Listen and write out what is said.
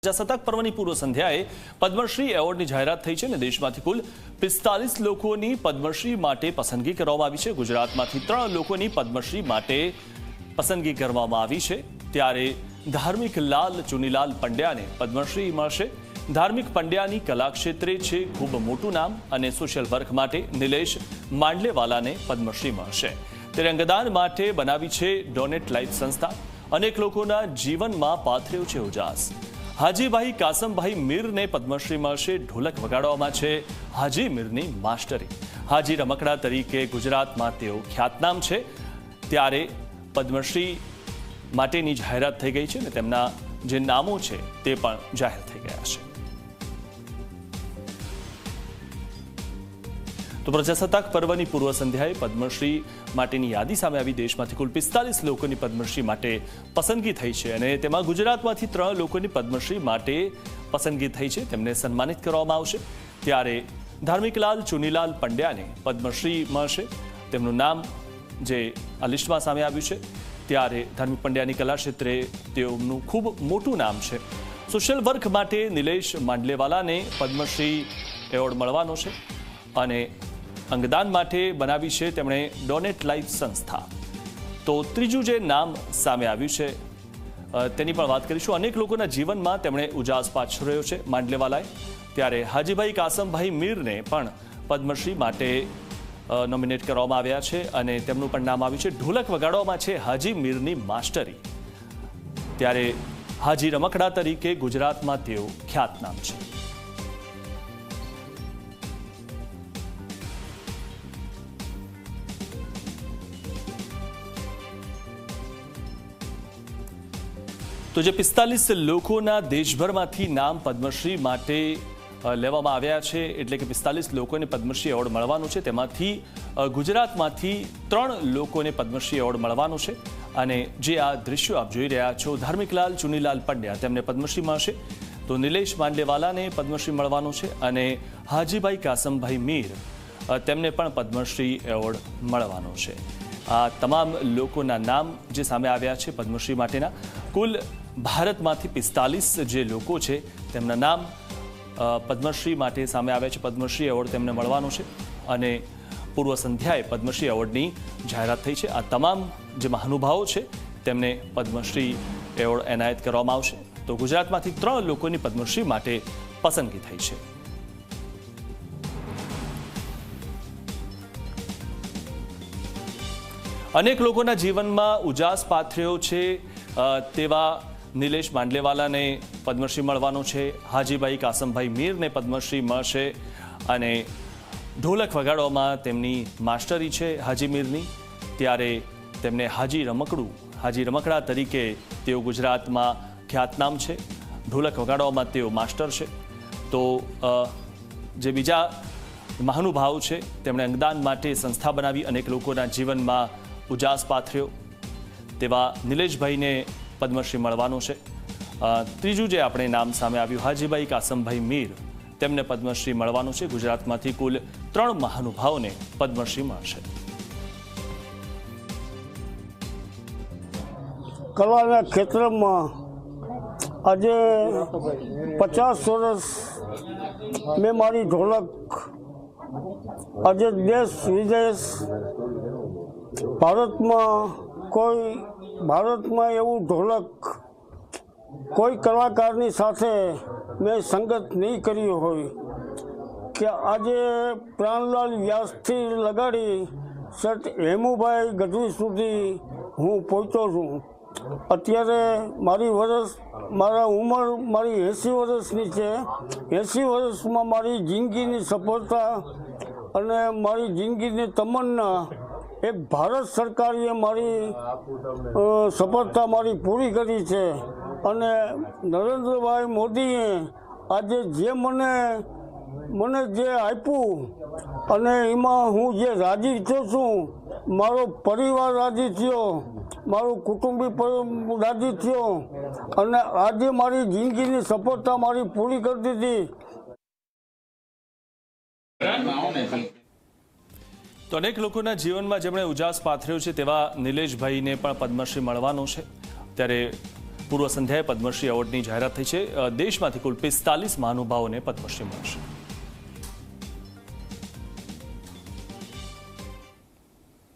પ્રજાસત્તાક પર્વની પૂર્વ સંધ્યાએ પદ્મશ્રી એવોર્ડની જાહેરાત થઈ છે અને દેશમાંથી કુલ 45 લોકોની પદ્મશ્રી માટે પસંદગી કરવામાં આવી છે। ગુજરાતમાંથી 3 લોકોની પદ્મશ્રી માટે પસંદગી કરવામાં આવી છે। ત્યારે ધાર્મિક લાલ ચુનીલાલ પંડ્યાને પદ્મશ્રી મળશે। ધાર્મિક પંડ્યાની કલા ક્ષેત્રે છે ખૂબ મોટું નામ અને સોશિયલ વર્ક માટે નિલેશ માંડલેવાલાને પદ્મશ્રી મળશે। ત્યારે અંગદાન માટે બનાવી છે ડોનેટ લાઈફ સંસ્થા। અનેક લોકોના જીવનમાં પાથર્યો છે ઉજાસ। હાજીભાઈ કાસમભાઈ મીરને પદ્મશ્રી મળશે। ઢોલક વગાડવામાં છે હાજી મીરની માસ્ટરી। હાજી રમકડા તરીકે ગુજરાતમાં તેઓ ખ્યાતનામ છે। ત્યારે પદ્મશ્રી માટેની જાહેરાત થઈ ગઈ છે અને તેમના જે નામો છે તે પણ જાહેર થઈ ગયા છે। તો પ્રજાસત્તાક પર્વની પૂર્વ સંધ્યાએ પદ્મશ્રી માટેની યાદી સામે આવી। દેશમાંથી કુલ 45 લોકોની પદ્મશ્રી માટે પસંદગી થઈ છે અને તેમાં ગુજરાતમાંથી 3 લોકોની પદ્મશ્રી માટે પસંદગી થઈ છે। તેમને સન્માનિત કરવામાં આવશે। ત્યારે ધાર્મિકલાલ ચુનીલાલ પંડ્યાને પદ્મશ્રી મળશે। તેમનું નામ જે આ લિસ્ટમાં સામે આવ્યું છે। ત્યારે ધાર્મિક પંડ્યાની કલા ક્ષેત્રે તેઓનું ખૂબ મોટું નામ છે। સોશિયલ વર્ક માટે નિલેશ માંડલેવાલાને પદ્મશ્રી એવોર્ડ મળવાનો છે અને અંગદાન માટે બનાવી છે તેમણે ડોનેટ લાઈફ સંસ્થા। તો ત્રીજું જે નામ સામે આવ્યું છે તેની પણ વાત કરીશું। અનેક લોકોના જીવનમાં તેમણે ઉજાસ પાછળ્યો છે માંડલેવાલાએ। ત્યારે હાજીભાઈ કાસમભાઈ મીરને પણ પદ્મશ્રી માટે નોમિનેટ કરવામાં આવ્યા છે અને તેમનું પણ નામ આવ્યું છે। ઢોલક વગાડવામાં છે હાજી મીરની માસ્ટરી। ત્યારે હાજી રમકડા તરીકે ગુજરાતમાં તેઓ ખ્યાતનામ છે। તો જે 45 લોકોના દેશભરમાંથી નામ પદ્મશ્રી માટે લેવામાં આવ્યા છે, એટલે કે 45 લોકોને પદ્મશ્રી એવોર્ડ મળવાનો છે। તેમાંથી ગુજરાતમાંથી 3 લોકોને પદ્મશ્રી એવોર્ડ મળવાનો છે અને જે આ દ્રશ્યો આપ જોઈ રહ્યા છો, ધાર્મિકલાલ ચુનીલાલ પંડ્યા તેમને પદ્મશ્રી મળશે। તો નિલેશ માંડલેવાલાને પદ્મશ્રી મળવાનો છે અને હાજીભાઈ કાસમભાઈ મીર તેમને પણ પદ્મશ્રી એવોર્ડ મળવાનો છે। આ તમામ લોકોના નામ જે સામે આવ્યા છે પદ્મશ્રી માટેના, કુલ ભારતમાંથી 45 જે લોકો છે તેમના નામ પદ્મશ્રી માટે સામે આવ્યા છે। પદ્મશ્રી એવોર્ડ તેમને મળવાનો છે અને પૂર્વ સંધ્યાએ પદ્મશ્રી એવોર્ડની જાહેરાત થઈ છે। આ તમામ જે મહાનુભાવો છે તેમને પદ્મશ્રી એવોર્ડ એનાયત કરવામાં આવશે। તો ગુજરાતમાંથી 3 લોકોની પદ્મશ્રી માટે પસંદગી થઈ છે। અનેક લોકોના જીવનમાં ઉજાસ પાથર્યો છે તેવા નિલેશ માંડલેવાલાને પદ્મશ્રી મળવાનો છે। હાજીભાઈ કાસમભાઈ મીરને પદ્મશ્રી મળશે અને ઢોલક વગાડવામાં તેમની માસ્ટરી છે હાજી મીરની। ત્યારે તેમને હાજી રમકડા તરીકે તેઓ ગુજરાતમાં ખ્યાતનામ છે। ઢોલક વગાડવામાં તેઓ માસ્ટર છે। તો જે બીજા મહાનુભાવ છે તેમણે અંગદાન માટે સંસ્થા બનાવી, અનેક લોકોના જીવનમાં ઉજાસ પાથર્યો તેવા નિલેશભાઈને પદ્મશ્રી મળવાનો છે। ત્રીજું જે આપણે નામ સામે આવ્યું, હાજીભાઈ કાસમભાઈ મીર, તેમને પદ્મશ્રી મળવાનો છે। ગુજરાતમાંથી કુલ 3 મહાનુભાવોને પદ્મશ્રી મળશે। કલાના ક્ષેત્રમાં આજે 50 વર્ષ મેં મારી ઢોલક આજે દેશ વિદેશ ભારતમાં એવું ઢોલક કોઈ કલાકારની સાથે મેં સંગત નહીં કરી હોય કે આજે પ્રાણલાલ વ્યાસથી લગાડી સત હેમુભાઈ ગઢવી સુધી હું પહોંચ્યો છું। અત્યારે મારા ઉંમર 80 વર્ષની છે। 80 વર્ષમાં મારી જિંદગીની સફળતા અને મારી જિંદગીની તમન્ના એક ભારત સરકારે મારી સફળતા મારી પૂરી કરી છે અને નરેન્દ્રભાઈ મોદીએ આજે જે મને જે આપ્યું અને એમાં હું જે રાજી થયો છું, મારો પરિવાર રાજી થયો, મારું કુટુંબી રાજી થયો અને આજે મારી જિંદગીની સફળતા મારી પૂરી કરી દીધી। તો અનેક લોકોના જીવનમાં જેમણે ઉજાસ પાથર્યો છે તેવા નિલેશભાઈને પણ પદ્મશ્રી મળવાનો છે। ત્યારે પૂર્વ સંધ્યાએ પદ્મશ્રી એવોર્ડની જાહેરાત થઈ છે. દેશમાંથી કુલ 45 મહાનુભાવોને પદ્મશ્રી મળશે.